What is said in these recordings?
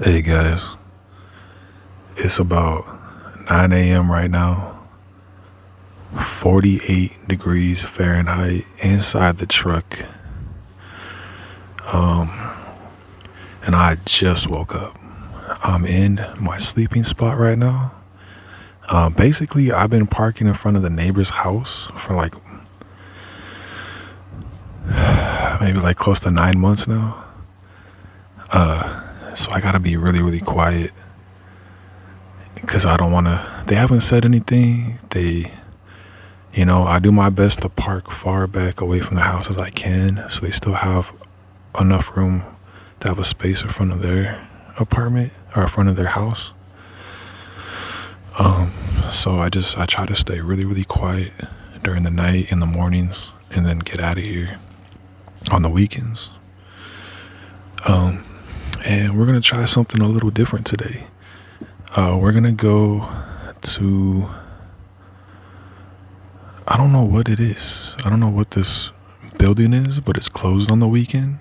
Hey guys, it's about 9 a.m. right now, 48 degrees Fahrenheit inside the truck, and I just woke up. I'm in my sleeping spot right now. Basically, I've been parking in front of the neighbor's house for maybe close to 9 months now. So I gotta be really, really quiet because I don't wanna. They haven't said anything. I do my best to park far back away from the house as I can, so they still have enough room to have a space in front of their apartment or in front of their house. So I try to stay really, really quiet during the night, in the mornings, and then get out of here on the weekends. And we're gonna try something a little different today. We're gonna go to, I don't know what it is. I don't know what this building is, but it's closed on the weekend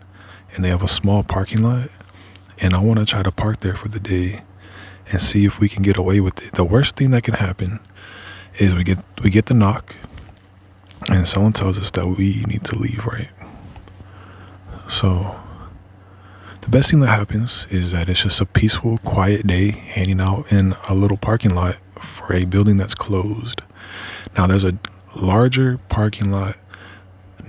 and they have a small parking lot. And I want to try to park there for the day and see if we can get away with it. The worst thing that can happen is we get the knock and someone tells us that we need to leave, right? So the best thing that happens is that it's just a peaceful, quiet day hanging out in a little parking lot for a building that's closed. Now there's a larger parking lot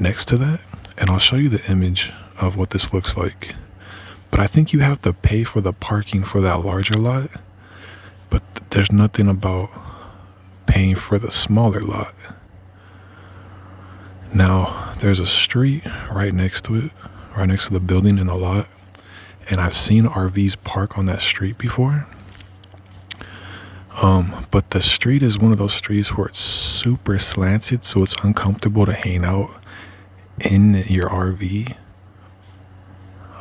next to that, and I'll show you the image of what this looks like. But I think you have to pay for the parking for that larger lot, but there's nothing about paying for the smaller lot. Now there's a street right next to it, right next to the building and the lot, and I've seen RVs park on that street before. But the street is one of those streets where it's super slanted, so it's uncomfortable to hang out in your RV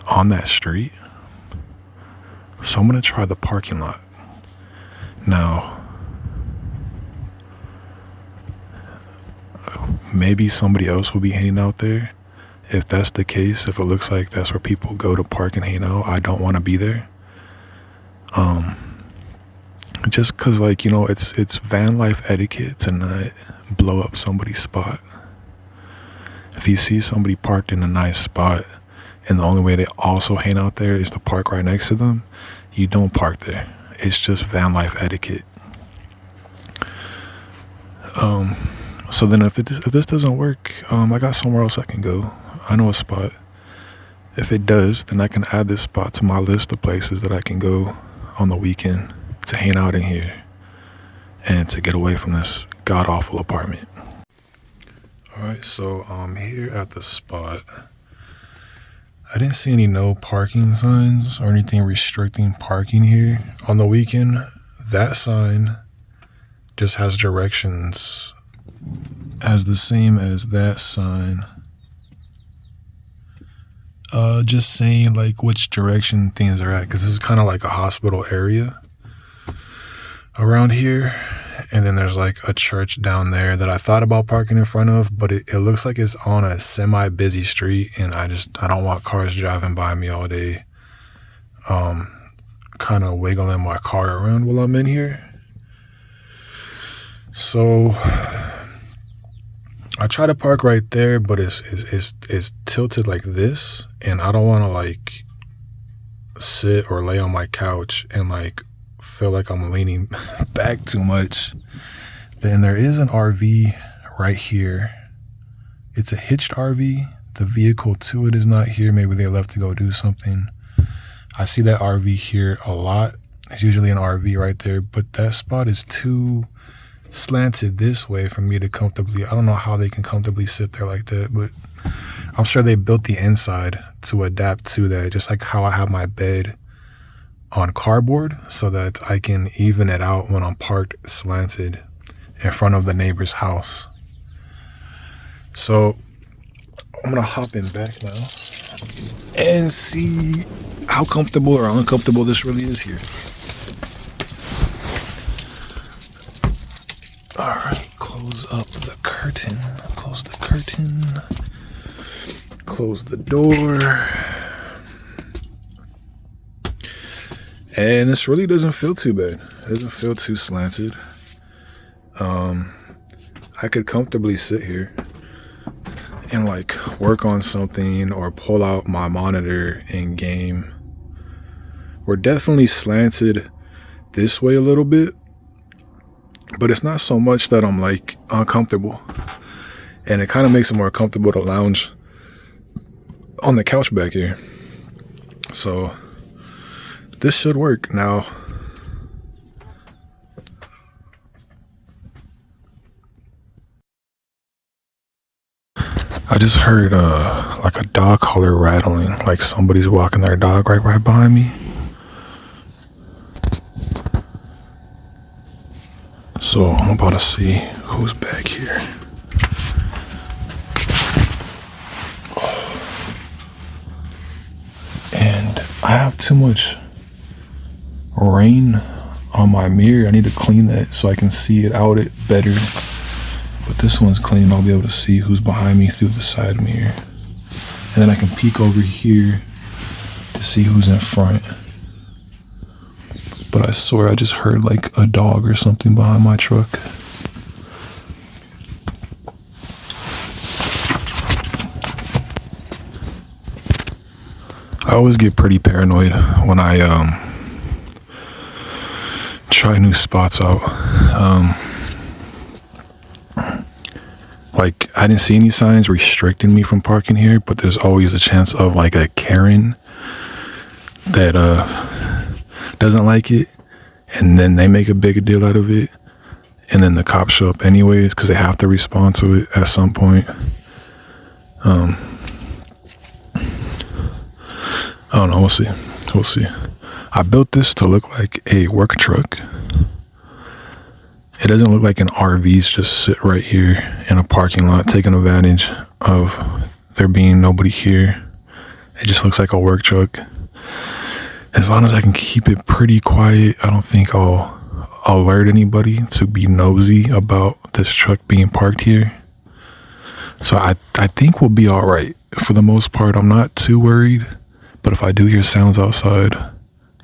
on that street. So I'm gonna try the parking lot. Now, maybe somebody else will be hanging out there. If that's the case, if it looks like that's where people go to park and hang out, I don't want to be there. Just cause it's van life etiquette to not blow up somebody's spot. If you see somebody parked in a nice spot and the only way they also hang out there is to park right next to them, you don't park there. It's just van life etiquette. So then if this doesn't work, I got somewhere else I can go. I know a spot. If it does, then I can add this spot to my list of places that I can go on the weekend to hang out in here and to get away from this god-awful apartment. Alright, so I'm here at the spot. I didn't see any no parking signs or anything restricting parking here on the weekend. That sign just has directions as the same as that sign. Just saying which direction things are at, because this is kind of like a hospital area around here, and then there's a church down there that I thought about parking in front of, but it looks like it's on a semi-busy street, and I don't want cars driving by me all day, kind of wiggling my car around while I'm in here. So I try to park right there, but it's tilted like this, and I don't want to sit or lay on my couch and feel like I'm leaning back too much. Then there is an RV right here. It's a hitched RV. The vehicle to it is not here. Maybe they left to go do something. I see that RV here a lot. It's usually an RV right there, but that spot is too slanted this way for me to comfortably. I don't know how they can comfortably sit there like that, but I'm sure they built the inside to adapt to that, just like how I have my bed on cardboard so that I can even it out when I'm parked slanted in front of the neighbor's house. So I'm gonna hop in back now and see how comfortable or uncomfortable this really is here. Alright, close up the curtain. Close the curtain. Close the door. And this really doesn't feel too bad. It doesn't feel too slanted. I could comfortably sit here and like work on something or pull out my monitor and game. We're definitely slanted this way a little bit, but it's not so much that I'm like uncomfortable. And it kind of makes it more comfortable to lounge on the couch back here. So this should work. Now, I just heard like a dog collar rattling, like somebody's walking their dog right behind me. So I'm about to see who's back here. And I have too much rain on my mirror. I need to clean that so I can see it out it better. But this one's clean. I'll be able to see who's behind me through the side mirror. And then I can peek over here to see who's in front. But I swear I just heard like a dog or something behind my truck. I always get pretty paranoid when I try new spots out. Like, I didn't see any signs restricting me from parking here, but there's always a chance of like a Karen that doesn't like it, and then they make a bigger deal out of it, and then the cops show up anyways because they have to respond to it at some point. I don't know. We'll see. I built this to look like a work truck. It doesn't look like an RV's just sit right here in a parking lot taking advantage of there being nobody here. It just looks like a work truck. As long as I can keep it pretty quiet, I don't think I'll alert anybody to be nosy about this truck being parked here. So I think we'll be all right. For the most part, I'm not too worried. But if I do hear sounds outside,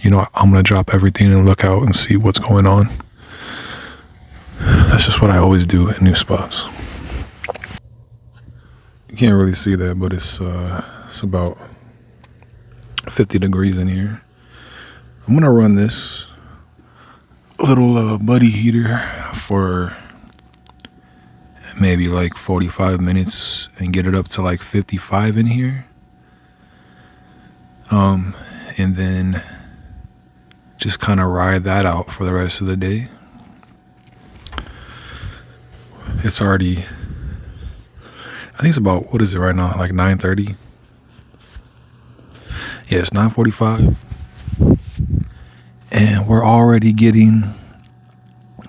I'm going to drop everything and look out and see what's going on. That's just what I always do at new spots. You can't really see that, but it's about 50 degrees in here. I'm going to run this little buddy heater for maybe like 45 minutes and get it up to like 55 in here. And then just kind of ride that out for the rest of the day. It's already, I think it's about, what is it right now? Like 9:30? Yeah, it's 9:45. And we're already getting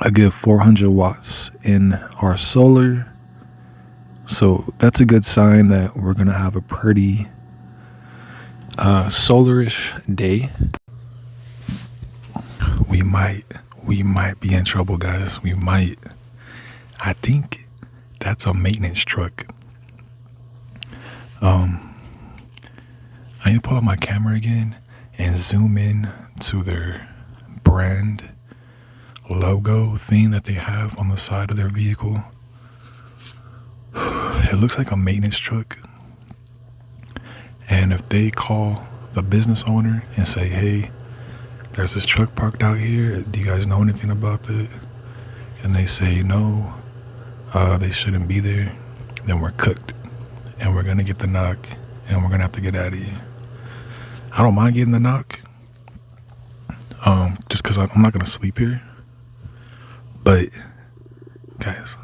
a good 400 watts in our solar. So that's a good sign that we're going to have a pretty solarish day. We might be in trouble, guys. We might. I think that's a maintenance truck. I need to pull up my camera again and zoom in to their brand logo thing that they have on the side of their vehicle. It looks like a maintenance truck. And if they call the business owner and say, hey, there's this truck parked out here, do you guys know anything about that? And they say no, they shouldn't be there, then we're cooked. And we're gonna get the knock and we're gonna have to get out of here. I don't mind getting the knock, just because I'm not gonna sleep here. But guys,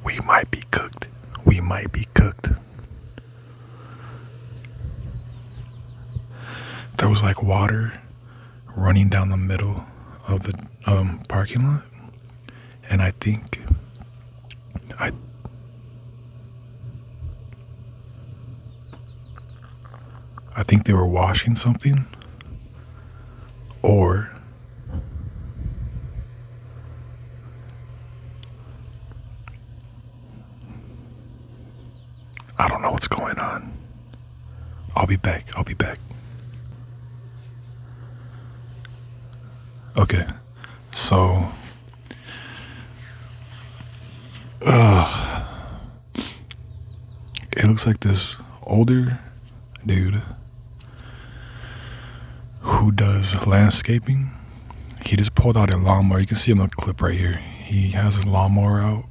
we might be cooked. We might be cooked. There was like water running down the middle of the parking lot, and I think they were washing something, or I don't know what's going on. I'll be back. Okay, so it looks like this older dude who does landscaping. He just pulled out a lawnmower. You can see him in the clip right here. He has his lawnmower out.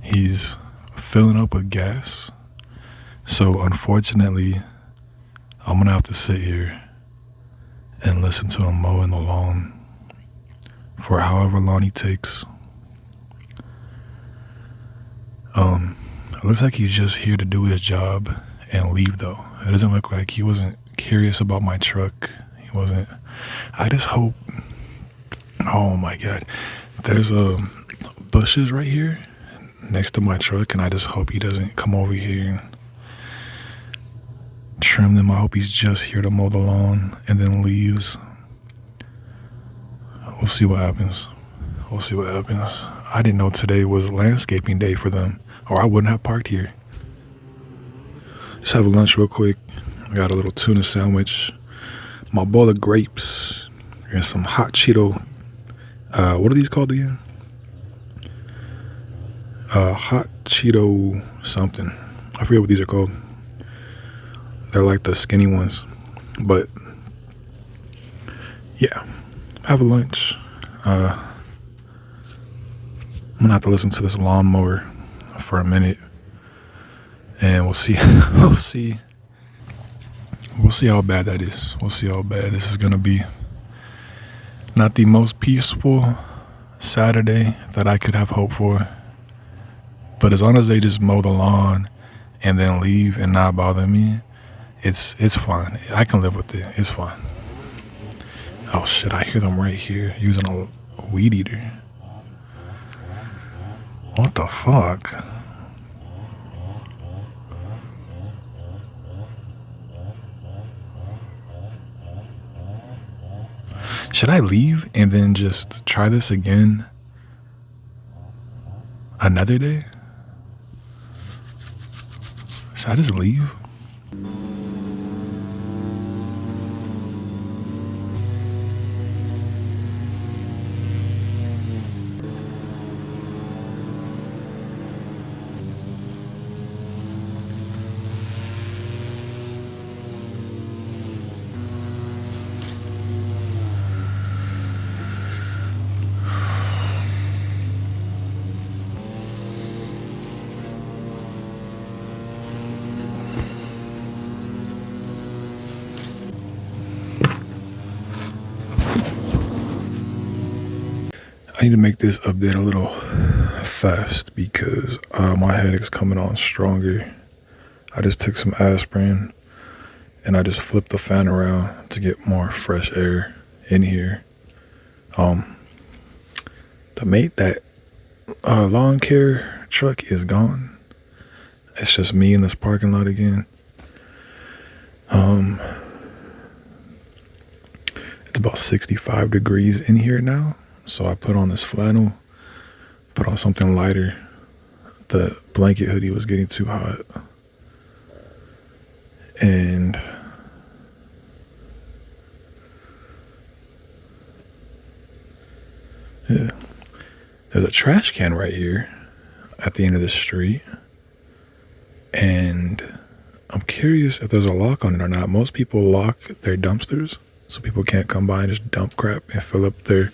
He's filling up with gas. So unfortunately, I'm gonna have to sit here and listen to him mowing the lawn for however long he takes. It looks like he's just here to do his job and leave though. It doesn't look like he wasn't curious about my truck. He wasn't. I just hope. Oh my God. There's bushes right here next to my truck, and I just hope he doesn't come over here and trim them. I hope he's just here to mow the lawn and then leaves. We'll see what happens. We'll see what happens. I didn't know today was landscaping day for them, or I wouldn't have parked here. Just have a lunch real quick. I got a little tuna sandwich, my bowl of grapes, and some hot Cheeto. What are these called again? Hot Cheeto something. I forget what these are called. They're like the skinny ones. But yeah, have a lunch. I'm gonna have to listen to this lawnmower for a minute, and we'll see. We'll see how bad that is. We'll see how bad this is gonna be. Not the most peaceful Saturday that I could have hoped for, but as long as they just mow the lawn and then leave and not bother me, it's fine. I can live with it. It's fine. Oh shit! I hear them right here using a weed eater. What the fuck? Should I leave and then just try this again another day? Should I just leave? I need to make this update a little fast because my headache's coming on stronger. I just took some aspirin and I just flipped the fan around to get more fresh air in here. That lawn care truck is gone. It's just me in this parking lot again. It's about 65 degrees in here now. So I put on this flannel, put on something lighter. The blanket hoodie was getting too hot. And yeah, there's a trash can right here at the end of the street. And I'm curious if there's a lock on it or not. Most people lock their dumpsters so people can't come by and just dump crap and fill up their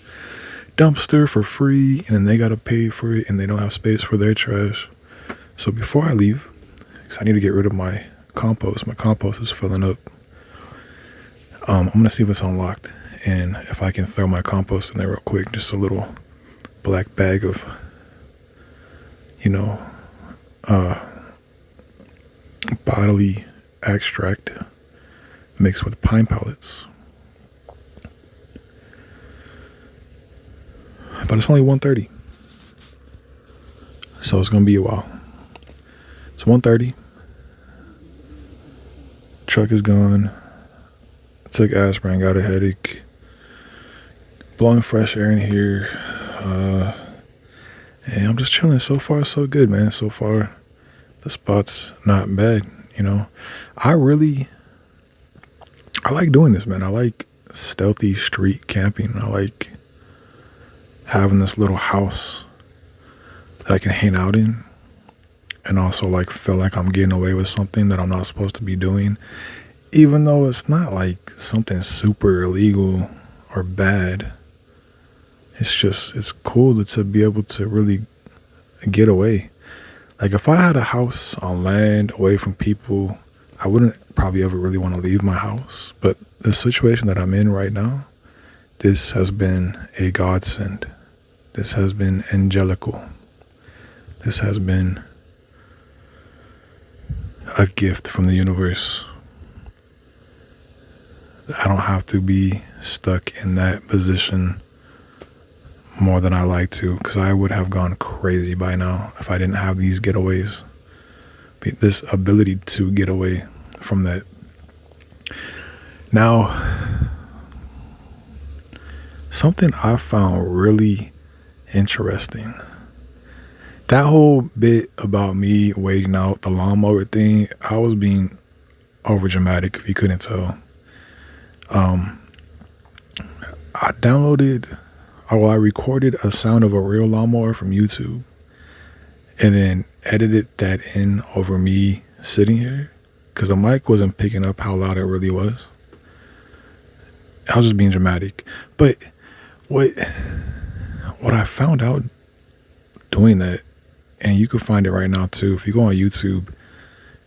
dumpster for free, and then they gotta pay for it and they don't have space for their trash. So before I leave, because I need to get rid of my compost is filling up, I'm gonna see if it's unlocked and if I can throw my compost in there real quick. Just a little black bag of bodily extract mixed with pine pellets. But it's only 1:30, so it's gonna be a while. It's 1:30. Truck is gone. Took aspirin, got a headache. Blowing fresh air in here, and I'm just chilling. So far, so good, man. So far, the spot's not bad. I like doing this, man. I like stealthy street camping. I like having this little house that I can hang out in, and also like feel like I'm getting away with something that I'm not supposed to be doing, even though it's not like something super illegal or bad. It's cool to be able to really get away. Like if I had a house on land away from people, I wouldn't probably ever really want to leave my house. But the situation that I'm in right now, this has been a godsend. This has been angelical. This has been a gift from the universe. I don't have to be stuck in that position more than I like to, because I would have gone crazy by now if I didn't have these getaways. This ability to get away from that. Now, something I found really interesting. That whole bit about me waiting out the lawnmower thing, I was being over dramatic if you couldn't tell. I recorded a sound of a real lawnmower from YouTube and then edited that in over me sitting here because the mic wasn't picking up how loud it really was. I was just being dramatic. But what I found out doing that, and you can find it right now too, if you go on YouTube,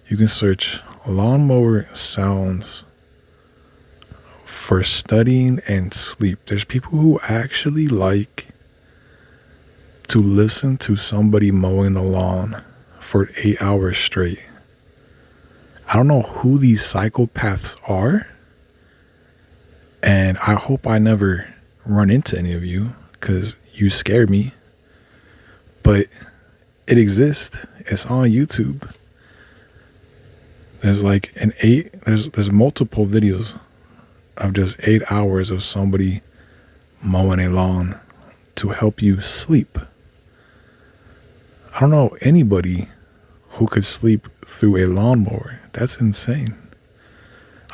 you can search lawnmower sounds for studying and sleep. There's people who actually like to listen to somebody mowing the lawn for 8 hours straight. I don't know who these psychopaths are, and I hope I never run into any of you because you scare me. But it exists. It's on YouTube. There's like there's multiple videos of just 8 hours of somebody mowing a lawn to help you sleep. I don't know anybody who could sleep through a lawnmower. That's insane.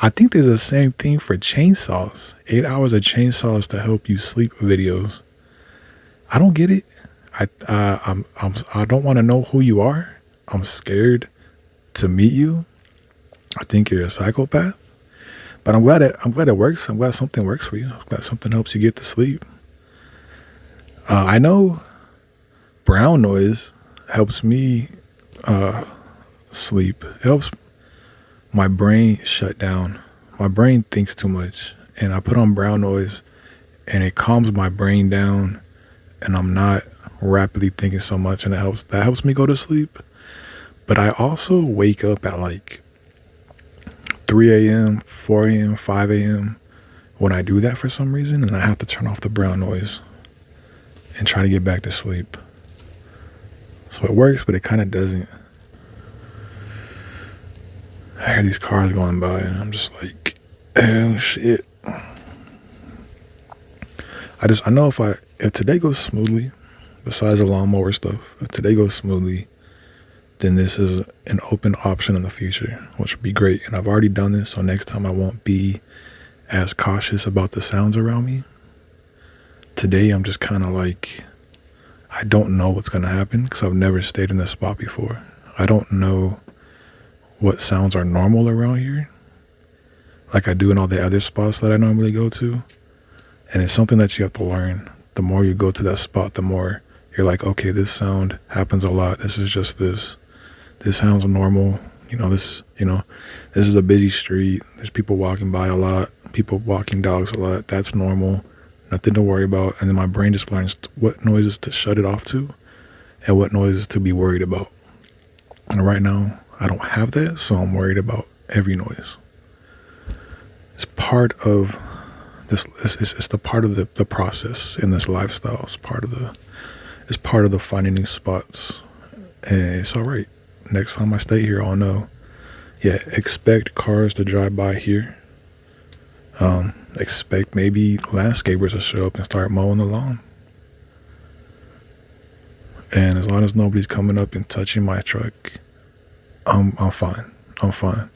I think there's the same thing for chainsaws. 8 hours of chainsaws to help you sleep videos. I don't get it. I don't want to know who you are. I'm scared to meet you. I think you're a psychopath. But I'm glad it works. I'm glad something works for you. I'm glad something helps you get to sleep. I know brown noise helps me sleep. It helps my brain shut down. My brain thinks too much, and I put on brown noise, and it calms my brain down, and I'm not rapidly thinking so much, and that helps me go to sleep. But I also wake up at like 3 a.m., 4 a.m., 5 a.m. when I do that for some reason, and I have to turn off the brown noise and try to get back to sleep. So it works, but it kind of doesn't. I hear these cars going by, and I'm just like, oh shit. I know if today goes smoothly, besides the lawnmower stuff, if today goes smoothly, then this is an open option in the future, which would be great. And I've already done this, so next time I won't be as cautious about the sounds around me. Today, I'm just kind of like, I don't know what's going to happen because I've never stayed in this spot before. I don't know what sounds are normal around here like I do in all the other spots that I normally go to. And it's something that you have to learn. The more you go to that spot, the more you're like, okay, this sound happens a lot. This is just this. This sounds normal. This is a busy street. There's people walking by a lot. People walking dogs a lot. That's normal. Nothing to worry about. And then my brain just learns what noises to shut it off to and what noises to be worried about. And right now, I don't have that, so I'm worried about every noise. It's part of this. It's the part of the process in this lifestyle. It's part of the finding new spots, and it's all right. Next time I stay here, I'll know. Yeah, expect cars to drive by here. Expect maybe landscapers to show up and start mowing the lawn. And as long as nobody's coming up and touching my truck, I'm fine. I'm fine.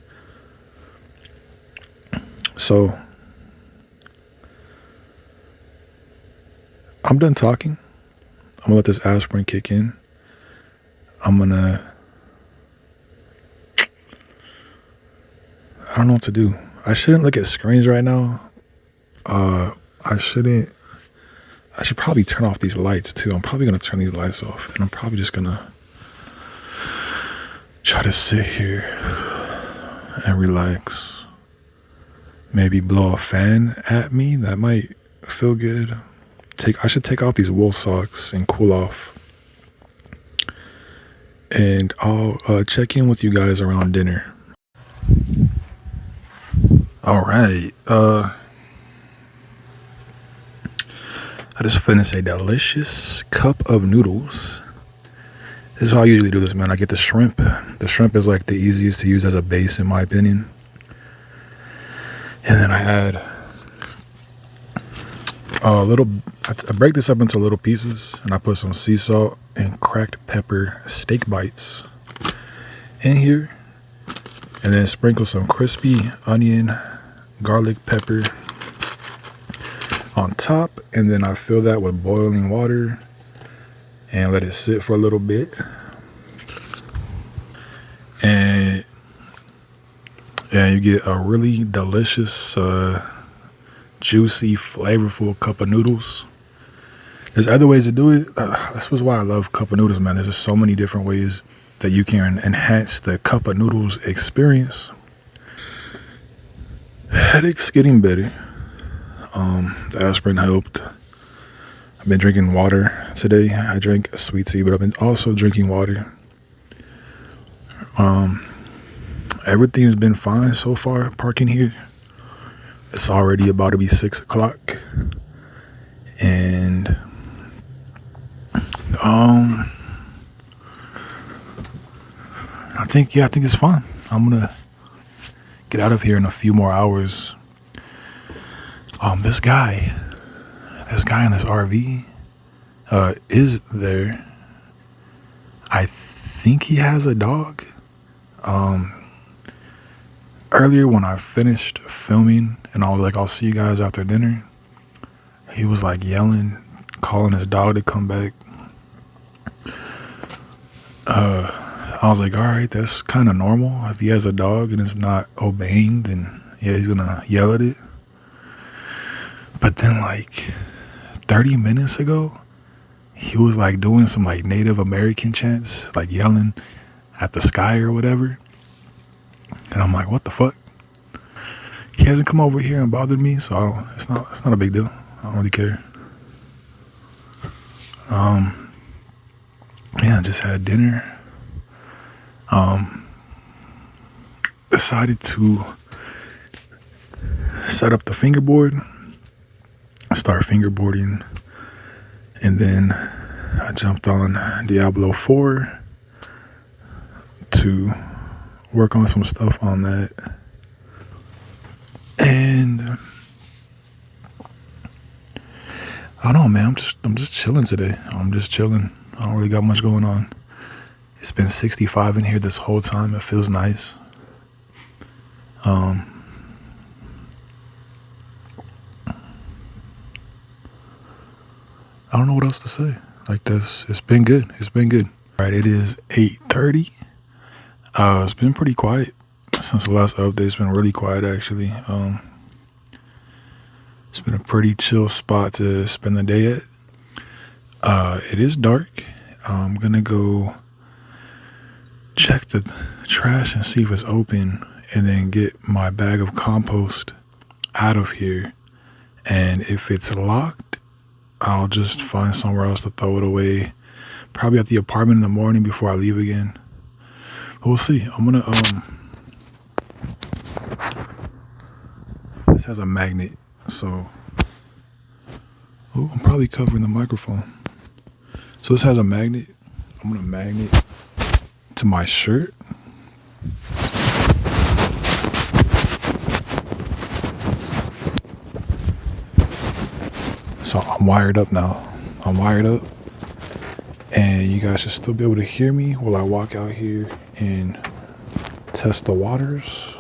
So I'm done talking. I'm gonna let this aspirin kick in. I don't know what to do. I shouldn't look at screens right now. I should probably turn off these lights too. I'm probably gonna turn these lights off, and I'm probably just gonna try to sit here and relax. Maybe blow a fan at me. That might feel good. I should take off these wool socks and cool off. And I'll check in with you guys around dinner. All right. I just finished a delicious cup of noodles. This is how I usually do this, man. I get the shrimp. The shrimp is like the easiest to use as a base, in my opinion. And then I add I break this up into little pieces, and I put some sea salt and cracked pepper steak bites in here, and then sprinkle some crispy onion, garlic pepper on top, and then I fill that with boiling water and let it sit for a little bit. And yeah, you get a really delicious, juicy, flavorful cup of noodles. There's other ways to do it. That's why I love cup of noodles, man. There's just so many different ways that you can enhance the cup of noodles experience. Headache's getting better. The aspirin helped. I've been drinking water today. I drank a sweet tea, but I've been also drinking water. Everything's been fine so far. Parking here. It's already about to be 6 o'clock. And I think it's fine. I'm gonna get out of here in a few more hours. This guy in this RV is there. I think he has a dog. Earlier when I finished filming and I was like, I'll see you guys after dinner, he was like yelling, calling his dog to come back. I was like, all right, that's kind of normal. If he has a dog and it's not obeying, then yeah, he's gonna yell at it. But then like 30 minutes ago, he was like doing some like Native American chants, like yelling at the sky or whatever. And I'm like, what the fuck? He hasn't come over here and bothered me, so it's not a big deal. I don't really care. Yeah, I just had dinner. Decided to set up the fingerboard, start fingerboarding, and then I jumped on Diablo 4 to work on some stuff on that. And I don't know, man. I'm just chilling today. I'm just chilling. I don't really got much going on. It's been 65 in here this whole time. It feels nice. I don't know what else to say. Like this, it's been good. It's been good. All right, it is 8:30. It's been pretty quiet since the last update. It's been really quiet, actually. It's been a pretty chill spot to spend the day at. It is dark. I'm gonna go check the trash and see if it's open, and then get my bag of compost out of here. And if it's locked, I'll just find somewhere else to throw it away. Probably at the apartment in the morning before I leave again. But we'll see. I'm gonna this has a magnet, so I'm probably covering the microphone. So this has a magnet. I'm gonna magnet to my shirt. So I'm wired up now. I'm wired up. And you guys should still be able to hear me while I walk out here and test the waters.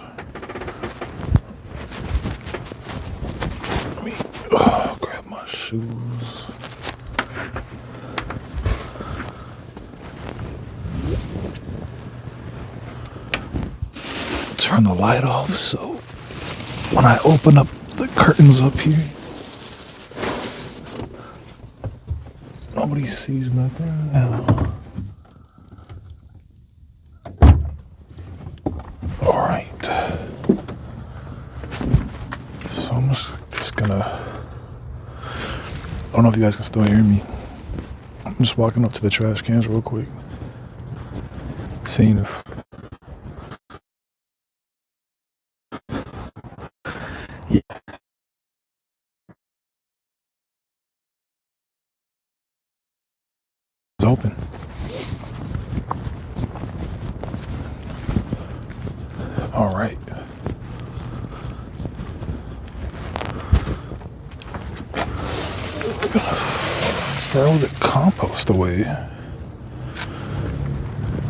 Let me grab my shoes. turn the light off so when I open up the curtains up here, nobody sees nothing now. All right. So I'm just gonna, I don't know if you guys can still hear me. I'm just walking up to the trash cans real quick, seeing if it's open. All right. We're gonna throw the compost away.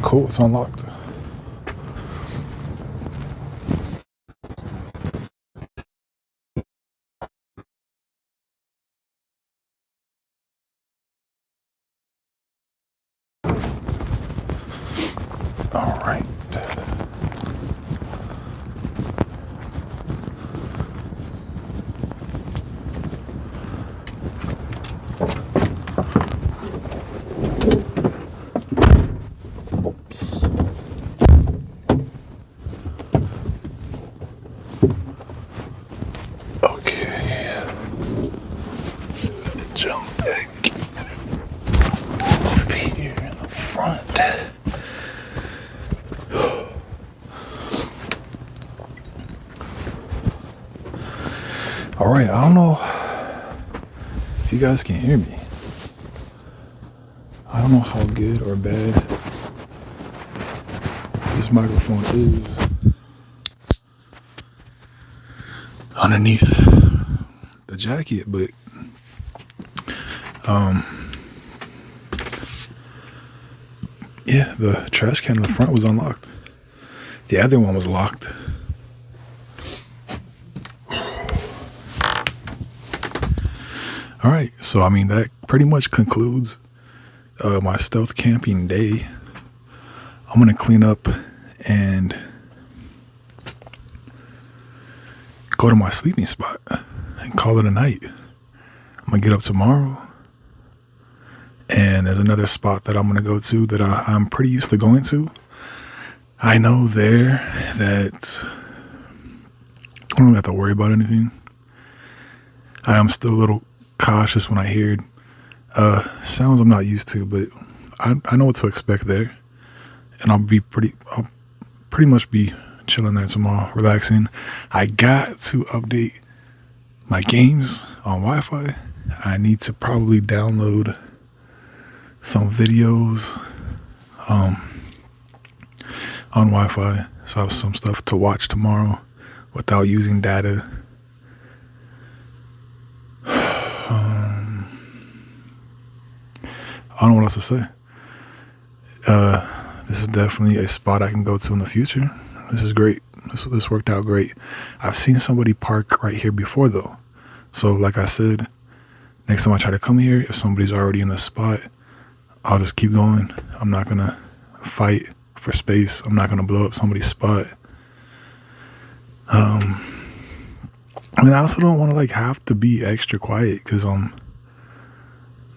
Cool, it's unlocked. All right. Oops. Okay. Jump back up here in the front. All right, I don't know if you guys can hear me. I don't know how good or bad this microphone is underneath the jacket, but yeah, the trash can in the front was unlocked. The other one was locked. All right, so I mean that pretty much concludes my stealth camping day. I'm gonna clean up and go to my sleeping spot and call it a night. I'm gonna get up tomorrow, and there's another spot that I'm gonna go to that I'm pretty used to going to. I know there that I don't have to worry about anything. I am still a little cautious when I hear sounds I'm not used to, but I know what to expect there, and I'll pretty much be chilling there tomorrow, relaxing. I got to update my games on Wi-Fi. I need to probably download some videos on Wi-Fi, so I have some stuff to watch tomorrow without using data. I don't know what else to say. This is definitely a spot I can go to in the future. This is great. This worked out great. I've seen somebody park right here before though. So like I said, next time I try to come here, if somebody's already in the spot, I'll just keep going. I'm not going to fight for space. I'm not going to blow up somebody's spot. I mean, I also don't want to like have to be extra quiet because I'm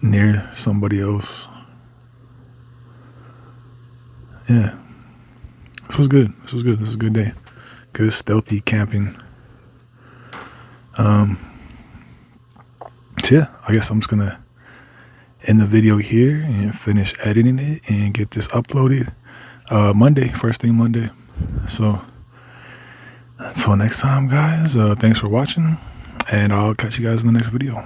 near somebody else. Yeah. This was good. This was a good day. Good stealthy camping. So yeah, I guess I'm just gonna end the video here and finish editing it and get this uploaded Monday, first thing Monday. So until next time, guys, thanks for watching, and I'll catch you guys in the next video.